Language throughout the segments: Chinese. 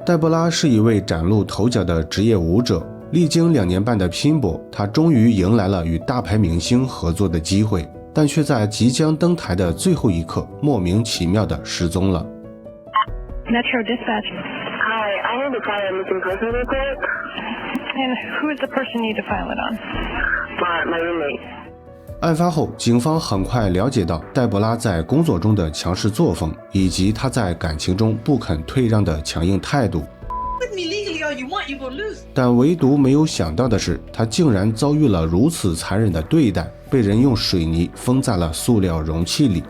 黛博拉是一位崭露头角的职业舞者，历经2年半的拼搏，她终于迎来了与大牌明星合作的机会，但却在即将登台的最后一刻莫名其妙地失踪了。Metro Dispatch. Hi, I need to file a missing person report. And who is the person you need to file it on? My roommate. 案发后，警方很快了解到黛博拉在工作中的强势作风，以及她在感情中不肯退让的强硬态度。但唯独没有想到的是，她竟然遭遇了如此残忍的对待，被人用水泥封在了塑料容器里。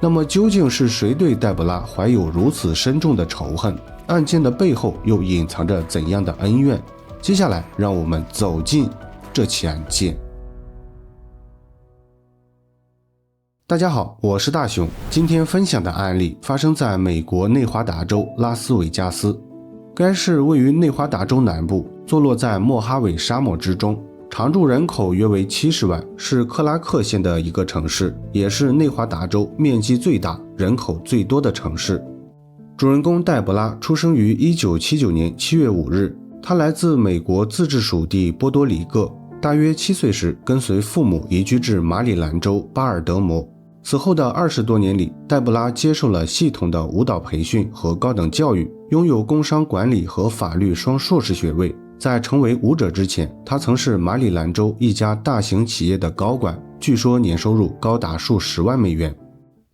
那么究竟是谁对黛博拉怀有如此深重的仇恨？案件的背后又隐藏着怎样的恩怨？接下来让我们走进这起案件。大家好，我是大熊。今天分享的案例发生在美国内华达州拉斯维加斯。该市位于内华达州南部，坐落在莫哈韦沙漠之中，常住人口约为70万，是克拉克县的一个城市，也是内华达州面积最大、人口最多的城市。主人公黛博拉出生于1979年7月5日，她来自美国自治属地波多黎各，大约7岁时跟随父母移居至马里兰州巴尔德摩。此后的20多年里，黛博拉接受了系统的舞蹈培训和高等教育，拥有工商管理和法律双硕士学位。在成为舞者之前，她曾是马里兰州一家大型企业的高管，据说年收入高达数十万美元。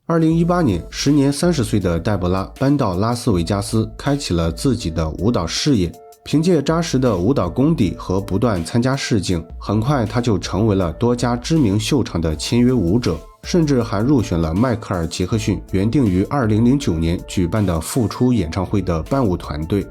2018年，时年30岁的黛博拉搬到拉斯维加斯，开启了自己的舞蹈事业。凭借扎实的舞蹈功底和不断参加试镜，很快她就成为了多家知名秀场的签约舞者，甚至还入选了迈克尔·杰克逊原定于2009年举办的复出演唱会的伴舞团队。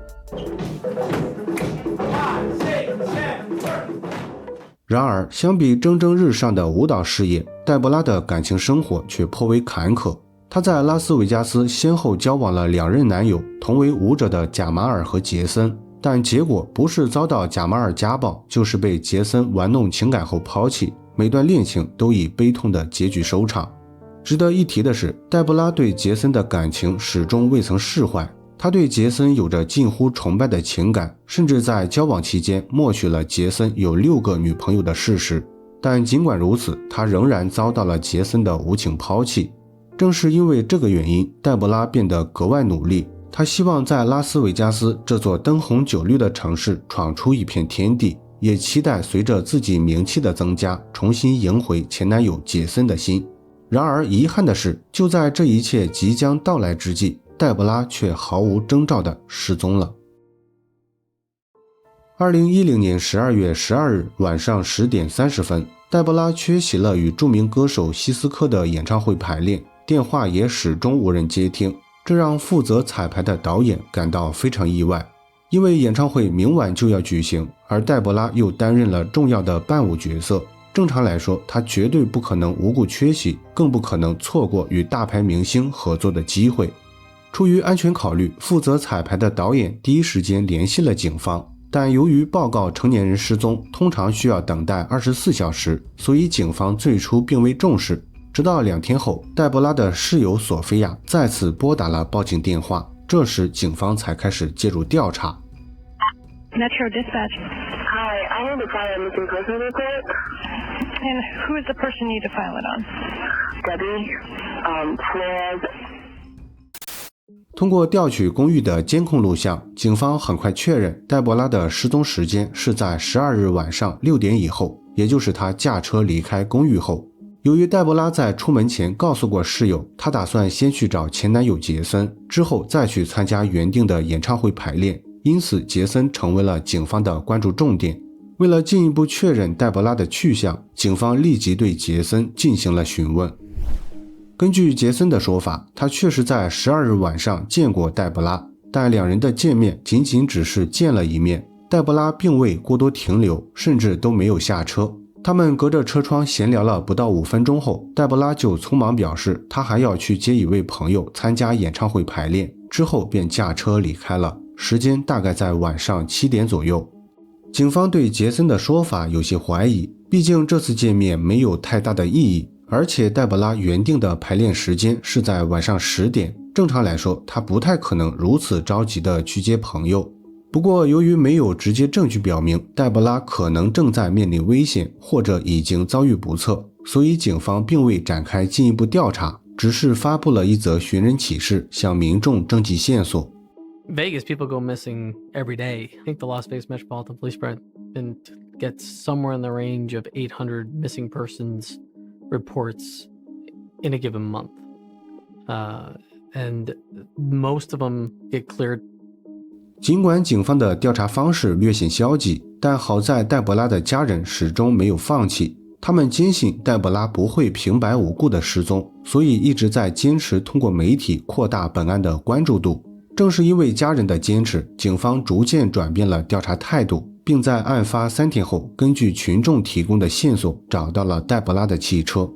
然而，相比蒸蒸日上的舞蹈事业，黛博拉的感情生活却颇为坎坷。她在拉斯维加斯先后交往了2任男友，同为舞者的贾马尔和杰森，但结果不是遭到贾马尔家暴，就是被杰森玩弄情感后抛弃，每段恋情都以悲痛的结局收场。值得一提的是，黛博拉对杰森的感情始终未曾释怀，她对杰森有着近乎崇拜的情感，甚至在交往期间默许了杰森有6个女朋友的事实。但尽管如此，她仍然遭到了杰森的无情抛弃。正是因为这个原因，黛博拉变得格外努力，她希望在拉斯维加斯这座灯红酒绿的城市闯出一片天地，也期待随着自己名气的增加，重新赢回前男友杰森的心。然而遗憾的是，就在这一切即将到来之际，黛博拉却毫无征兆地失踪了。2010年12月12日晚上10点30分，黛博拉缺席了与著名歌手希斯科的演唱会排练，电话也始终无人接听，这让负责彩排的导演感到非常意外。因为演唱会明晚就要举行，而黛博拉又担任了重要的伴舞角色，正常来说，她绝对不可能无故缺席，更不可能错过与大牌明星合作的机会。出于安全考虑，负责彩排的导演第一时间联系了警方，但由于报告成年人失踪通常需要等待24小时，所以警方最初并未重视。直到2天后，黛博拉的室友索菲亚再次拨打了报警电话，这时警方才开始介入调查。Metro Dispatch. Hi, I need to file a missing person report. And who is the person you need to file it on? Debbie, Flores. 通过调取公寓的监控录像，警方很快确认黛博拉的失踪时间是在12日晚上6点以后，也就是她驾车离开公寓后。由于黛博拉在出门前告诉过室友，她打算先去找前男友杰森，之后再去参加原定的演唱会排练，因此杰森成为了警方的关注重点。为了进一步确认黛博拉的去向，警方立即对杰森进行了询问。根据杰森的说法，他确实在12日晚上见过黛博拉，但2人的见面仅仅只是见了一面，黛博拉并未过多停留，甚至都没有下车。他们隔着车窗闲聊了不到5分钟后，黛博拉就匆忙表示她还要去接一位朋友参加演唱会排练，之后便驾车离开了，时间大概在晚上7点左右。警方对杰森的说法有些怀疑，毕竟这次见面没有太大的意义，而且黛博拉原定的排练时间是在晚上10点，正常来说，他不太可能如此着急地去接朋友。不过，由于没有直接证据表明黛博拉可能正在面临危险或者已经遭遇不测，所以警方并未展开进一步调查，只是发布了一则寻人启事，向民众征集线索。Vegas, people go missing every day. I think the Las Vegas Metropolitan Police Department gets somewhere in the range of 800 missing persons reports in a given month. And most of them get cleared. 尽管警方的调查方式略显消极，但好在黛博拉的家人始终没有放弃。他们坚信黛博拉不会平白无故的失踪，所以一直在坚持通过媒体扩大本案的关注度。正是因为家人的坚持，警方逐渐转变了调查态度，并在案发3天后，根据群众提供的线索找到了黛博拉的汽车。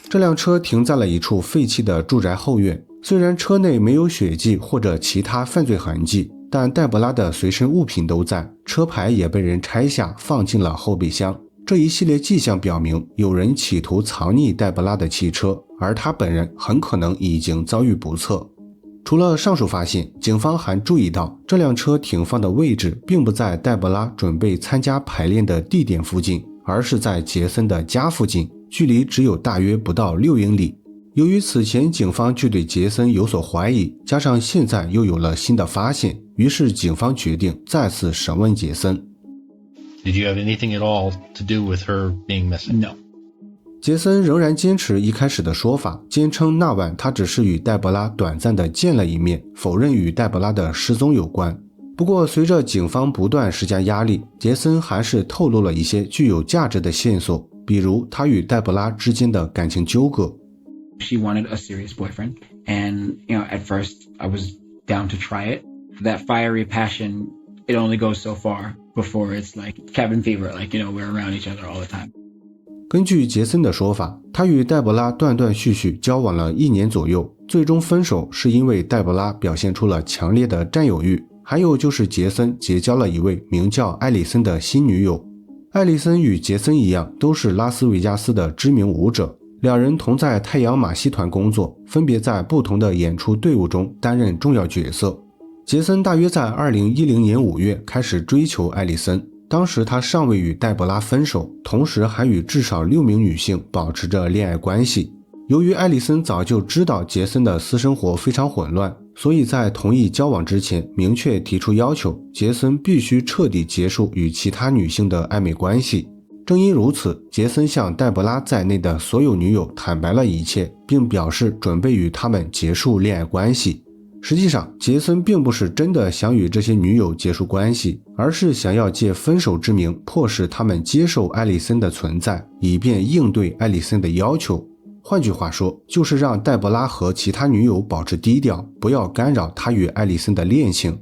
这辆车停在了一处废弃的住宅后院，虽然车内没有血迹或者其他犯罪痕迹，但黛博拉的随身物品都在，车牌也被人拆下放进了后备箱。这一系列迹象表明，有人企图藏匿黛博拉的汽车，而他本人很可能已经遭遇不测。除了上述发现，警方还注意到这辆车停放的位置并不在黛博拉准备参加排练的地点附近，而是在杰森的家附近，距离只有大约不到6英里。由于此前警方就对杰森有所怀疑，加上现在又有了新的发现，于是警方决定再次审问杰森。Did you have anything at all to do with her being missing? No. 杰森仍然坚持一开始的说法，坚称那晚他只是与黛博拉短暂的见了一面，否认与黛博拉的失踪有关。不过随着警方不断施加压力，杰森还是透露了一些具有价值的线索，比如他与黛博拉之间的感情纠葛。She wanted a serious boyfriend, and at first I was down to try it. That fiery passion, it only goes so far before it's like cabin fever, we're around each other all the time. 根据杰森的说法，他与黛博拉断断续续交往了1年左右，最终分手是因为黛博拉表现出了强烈的占有欲，还有就是杰森结交了一位名叫艾丽森的新女友。艾丽森与杰森一样，都是拉斯维加斯的知名舞者，两人同在太阳马戏团工作，分别在不同的演出队伍中担任重要角色。杰森大约在2010年5月开始追求艾丽森，当时他尚未与黛博拉分手，同时还与至少6名女性保持着恋爱关系。由于艾丽森早就知道杰森的私生活非常混乱，所以在同意交往之前明确提出要求，杰森必须彻底结束与其他女性的暧昧关系。正因如此，杰森向黛博拉在内的所有女友坦白了一切，并表示准备与她们结束恋爱关系。实际上，杰森并不是真的想与这些女友结束关系，而是想要借分手之名迫使她们接受艾丽森的存在，以便应对艾丽森的要求。换句话说，就是让黛博拉和其他女友保持低调，不要干扰她与艾丽森的恋情。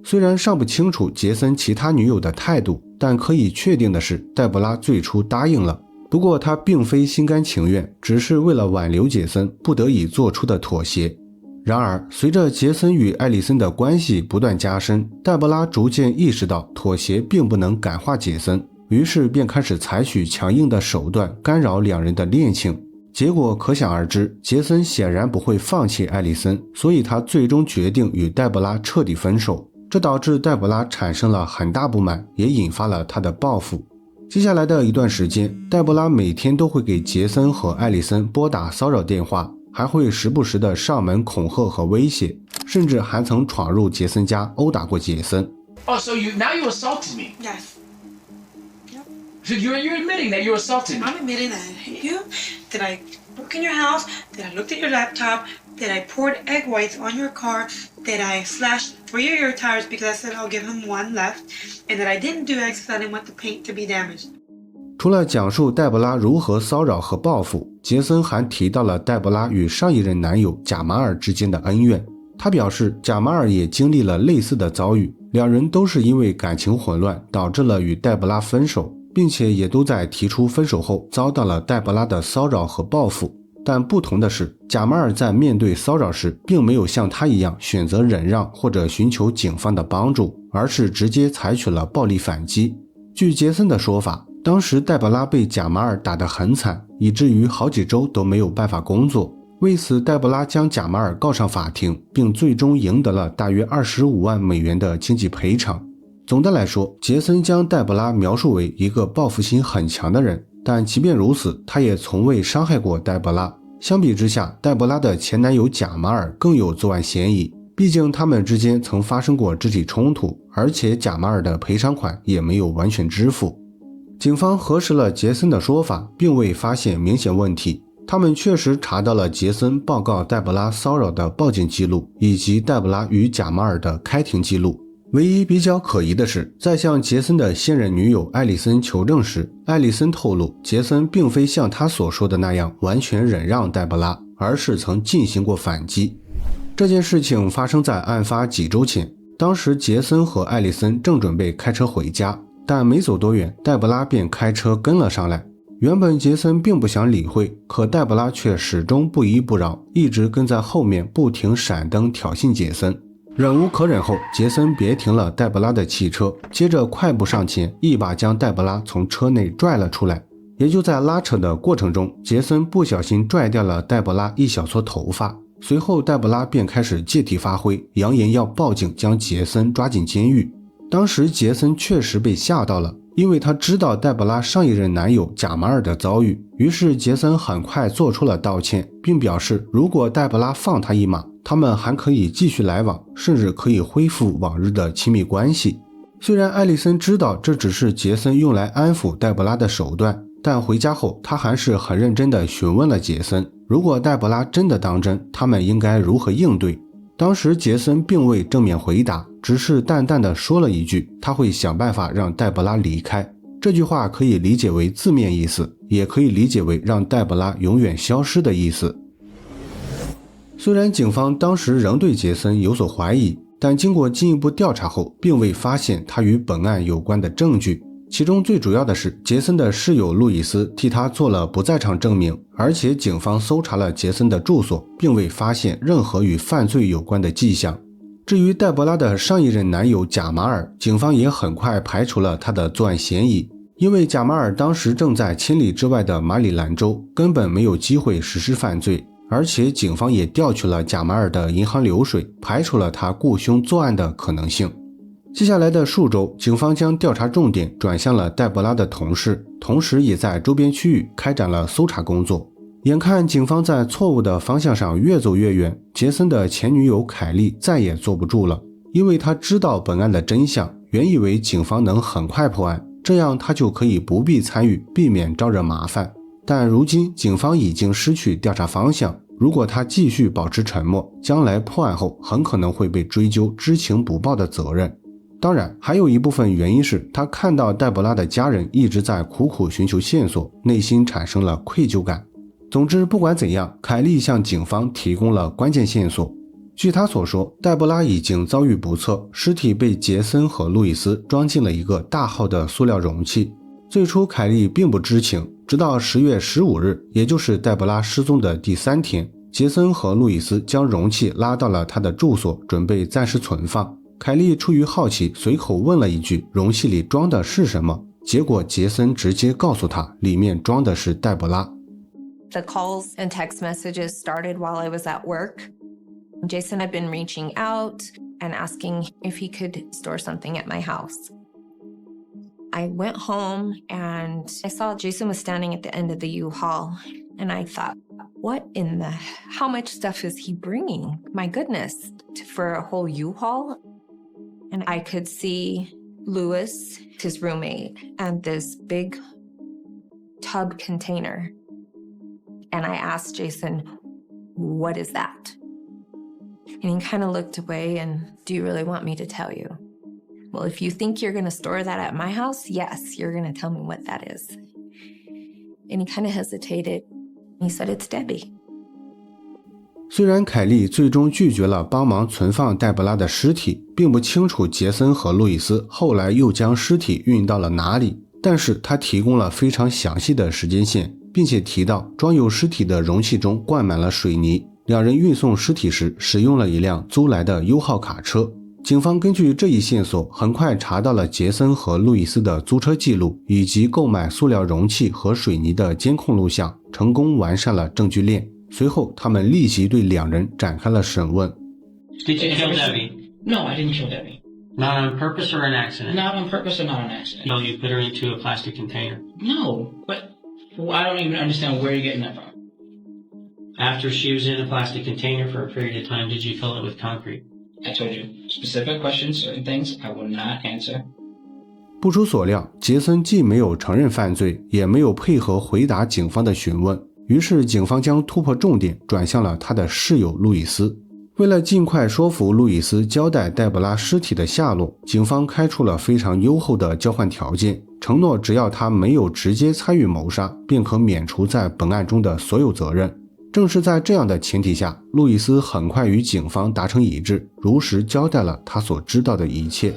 虽然尚不清楚杰森其他女友的态度，但可以确定的是，黛博拉最初答应了。不过她并非心甘情愿，只是为了挽留杰森不得已做出的妥协。然而，随着杰森与艾丽森的关系不断加深，黛博拉逐渐意识到妥协并不能感化杰森，于是便开始采取强硬的手段干扰两人的恋情。结果可想而知，杰森显然不会放弃艾丽森，所以他最终决定与黛博拉彻底分手。这导致黛博拉产生了很大不满，也引发了他的报复。接下来的一段时间，黛博拉每天都会给杰森和艾丽森拨打骚扰电话，还会时不时的上门恐吓和威胁，甚至还曾闯入杰森家殴打过杰森。Oh, so now you assaulted me? Yes. Yep. So you're admitting that you assaulted me? I'm admitting that I hit you, that I broke in your house, that I looked at your laptop, that I poured egg whites on your car, that I slashed 3 of your tires because I said I'll give him 1 left, and that I didn't do that because I didn't want the paint to be damaged. 除了讲述黛博拉如何骚扰和报复，杰森还提到了黛博拉与上一任男友贾马尔之间的恩怨。他表示贾马尔也经历了类似的遭遇，两人都是因为感情混乱导致了与黛博拉分手，并且也都在提出分手后遭到了黛博拉的骚扰和报复。但不同的是，贾马尔在面对骚扰时并没有像他一样选择忍让或者寻求警方的帮助，而是直接采取了暴力反击。据杰森的说法，当时黛博拉被贾马尔打得很惨，以至于好几周都没有办法工作。为此，黛博拉将贾马尔告上法庭，并最终赢得了大约25万美元的经济赔偿。总的来说，杰森将黛博拉描述为一个报复心很强的人，但即便如此，他也从未伤害过黛博拉。相比之下，黛博拉的前男友贾马尔更有作案嫌疑，毕竟他们之间曾发生过肢体冲突，而且贾马尔的赔偿款也没有完全支付。警方核实了杰森的说法，并未发现明显问题。他们确实查到了杰森报告黛博拉骚扰的报警记录，以及黛博拉与贾马尔的开庭记录。唯一比较可疑的是，在向杰森的现任女友艾丽森求证时，艾丽森透露杰森并非像他所说的那样完全忍让黛博拉，而是曾进行过反击。这件事情发生在案发几周前，当时杰森和艾丽森正准备开车回家，但没走多远，黛博拉便开车跟了上来。原本杰森并不想理会，可黛博拉却始终不依不饶，一直跟在后面不停闪灯挑衅杰森。忍无可忍后，杰森别停了黛博拉的汽车，接着快步上前，一把将黛博拉从车内拽了出来。也就在拉扯的过程中，杰森不小心拽掉了黛博拉一小撮头发。随后黛博拉便开始借题发挥，扬言要报警将杰森抓进监狱。当时杰森确实被吓到了，因为他知道黛博拉上一任男友贾马尔的遭遇，于是杰森很快做出了道歉，并表示如果黛博拉放他一马，他们还可以继续来往，甚至可以恢复往日的亲密关系。虽然艾丽森知道这只是杰森用来安抚黛博拉的手段，但回家后他还是很认真地询问了杰森，如果黛博拉真的当真，他们应该如何应对。当时杰森并未正面回答，只是淡淡地说了一句他会想办法让黛博拉离开。这句话可以理解为字面意思，也可以理解为让黛博拉永远消失的意思。虽然警方当时仍对杰森有所怀疑，但经过进一步调查后，并未发现他与本案有关的证据。其中最主要的是，杰森的室友路易斯替他做了不在场证明，而且警方搜查了杰森的住所，并未发现任何与犯罪有关的迹象。至于黛博拉的上一任男友贾马尔，警方也很快排除了他的作案嫌疑，因为贾马尔当时正在千里之外的马里兰州，根本没有机会实施犯罪，而且警方也调取了贾马尔的银行流水，排除了他雇凶作案的可能性。接下来的数周，警方将调查重点转向了黛博拉的同事，同时也在周边区域开展了搜查工作。眼看警方在错误的方向上越走越远，杰森的前女友凯莉再也坐不住了，因为她知道本案的真相，原以为警方能很快破案，这样她就可以不必参与，避免招惹麻烦。但如今警方已经失去调查方向，如果她继续保持沉默，将来破案后很可能会被追究知情不报的责任。当然，还有一部分原因是他看到黛博拉的家人一直在苦苦寻求线索，内心产生了愧疚感。总之，不管怎样，凯莉向警方提供了关键线索。据他所说，黛博拉已经遭遇不测，尸体被杰森和路易斯装进了一个大号的塑料容器。最初凯莉并不知情，直到10月15日，也就是黛博拉失踪的第3天，杰森和路易斯将容器拉到了他的住所，准备暂时存放。凯莉出于好奇，随口问了一句容器里装的是什么，结果杰森直接告诉他里面装的是黛博拉。The calls and text messages started while I was at work. Jason had been reaching out and asking if he could store something at my house. I went home and I saw Jason was standing at the end of the U-Haul, and I thought, how much stuff is he bringing? My goodness, for a whole U-Haul? And I could see Lewis, his roommate, and this big tub container. And I asked Jason, what is that? And he kind of looked away and, do you really want me to tell you? Well, if you think you're going to store that at my house, yes, you're going to tell me what that is. And he kind of hesitated. He said, it's Debbie. 虽然凯莉最终拒绝了帮忙存放黛博拉的尸体，并不清楚杰森和路易斯后来又将尸体运到了哪里，但是她提供了非常详细的时间线，并且提到装有尸体的容器中灌满了水泥，两人运送尸体时使用了一辆租来的 U 号卡车。警方根据这一线索，很快查到了杰森和路易斯的租车记录，以及购买塑料容器和水泥的监控录像，成功完善了证据链。随后他们立即对两人展开了审问。 Did you kill Debbie? No, I didn't kill Debbie. Not on purpose or an accident? Not on purpose or not an accident. No, you put her into a plastic container. No, but I don't even understand where you're getting that from. After she was in a plastic container for a period of time, did you fill it with concrete? I told you, specific questions, certain things, I will not answer. 不出所料，杰森既没有承认犯罪，也没有配合回答警方的询问，于是警方将突破重点转向了他的室友路易斯。为了尽快说服路易斯交代黛博拉尸体的下落，警方开出了非常优厚的交换条件，承诺只要他没有直接参与谋杀，便可免除在本案中的所有责任。正是在这样的前提下，路易斯很快与警方达成一致，如实交代了他所知道的一切。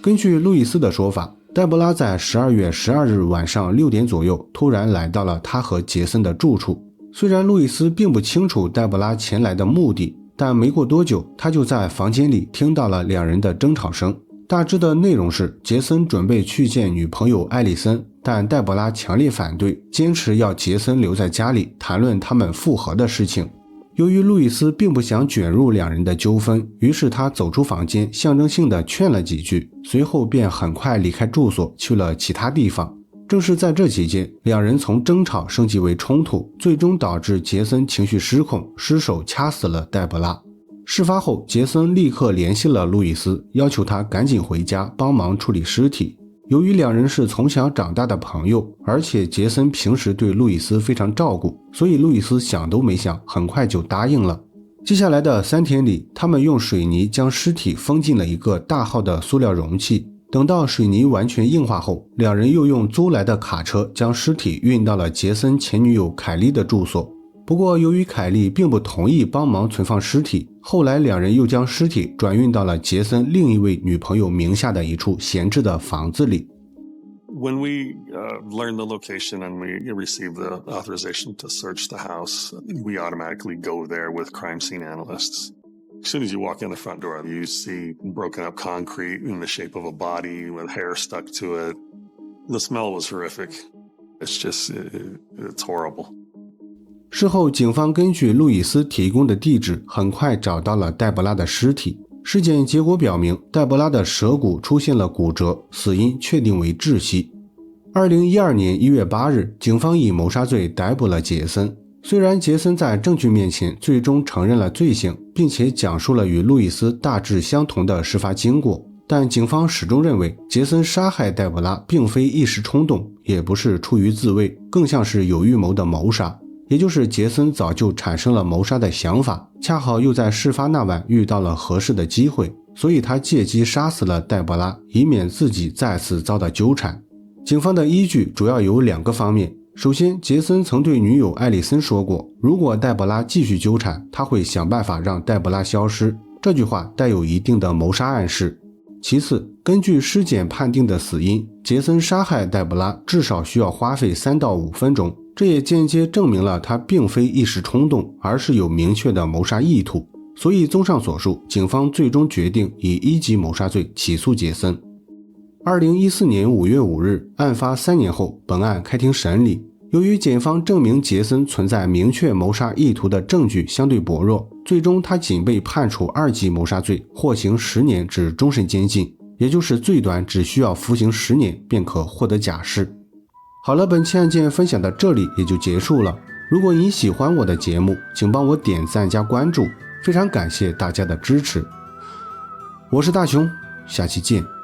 根据路易斯的说法，黛博拉在12月12日晚上6点左右突然来到了他和杰森的住处。虽然路易斯并不清楚黛博拉前来的目的，但没过多久，他就在房间里听到了两人的争吵声。大致的内容是，杰森准备去见女朋友艾丽森，但黛博拉强烈反对，坚持要杰森留在家里谈论他们复合的事情。由于路易斯并不想卷入两人的纠纷，于是他走出房间，象征性地劝了几句，随后便很快离开住所，去了其他地方。正是在这期间，两人从争吵升级为冲突，最终导致杰森情绪失控，失手掐死了黛博拉。事发后，杰森立刻联系了路易斯，要求他赶紧回家帮忙处理尸体。由于两人是从小长大的朋友，而且杰森平时对路易斯非常照顾，所以路易斯想都没想，很快就答应了。接下来的3天里，他们用水泥将尸体封进了一个大号的塑料容器。等到水泥完全硬化后，两人又用租来的卡车将尸体运到了杰森前女友凯莉的住所。不过由于凯莉并不同意帮忙存放尸体，后来两人又将尸体转运到了杰森另一位女朋友名下的一处闲置的房子里。When we learn the location and we receive the authorization to search the house, we automatically go there with crime scene analysts. As soon as you walk in the front door, you see broken up concrete in the shape of a body with hair stuck to it. The smell was horrific. It's just, it's horrible. 事后，警方根据路易斯提供的地址，很快找到了黛博拉的尸体。尸检结果表明，黛博拉的舌骨出现了骨折，死因确定为窒息。2012年1月8日，警方以谋杀罪逮捕了杰森。虽然杰森在证据面前最终承认了罪行，并且讲述了与路易斯大致相同的事发经过，但警方始终认为杰森杀害黛博拉并非一时冲动，也不是出于自卫，更像是有预谋的谋杀。也就是杰森早就产生了谋杀的想法，恰好又在事发那晚遇到了合适的机会，所以他借机杀死了黛博拉，以免自己再次遭到纠缠。警方的依据主要有2个方面。首先，杰森曾对女友艾丽森说过，如果黛博拉继续纠缠，他会想办法让黛博拉消失，这句话带有一定的谋杀暗示。其次，根据尸检判定的死因，杰森杀害黛博拉至少需要花费3到5分钟，这也间接证明了他并非一时冲动，而是有明确的谋杀意图。所以综上所述，警方最终决定以1级谋杀罪起诉杰森。2014年5月5日，案发3年后，本案开庭审理。由于检方证明杰森存在明确谋杀意图的证据相对薄弱，最终他仅被判处2级谋杀罪，获刑10年至终身监禁，也就是最短只需要服刑10年便可获得假释。好了，本期案件分享到这里也就结束了。如果你喜欢我的节目，请帮我点赞加关注，非常感谢大家的支持。我是大雄，下期见。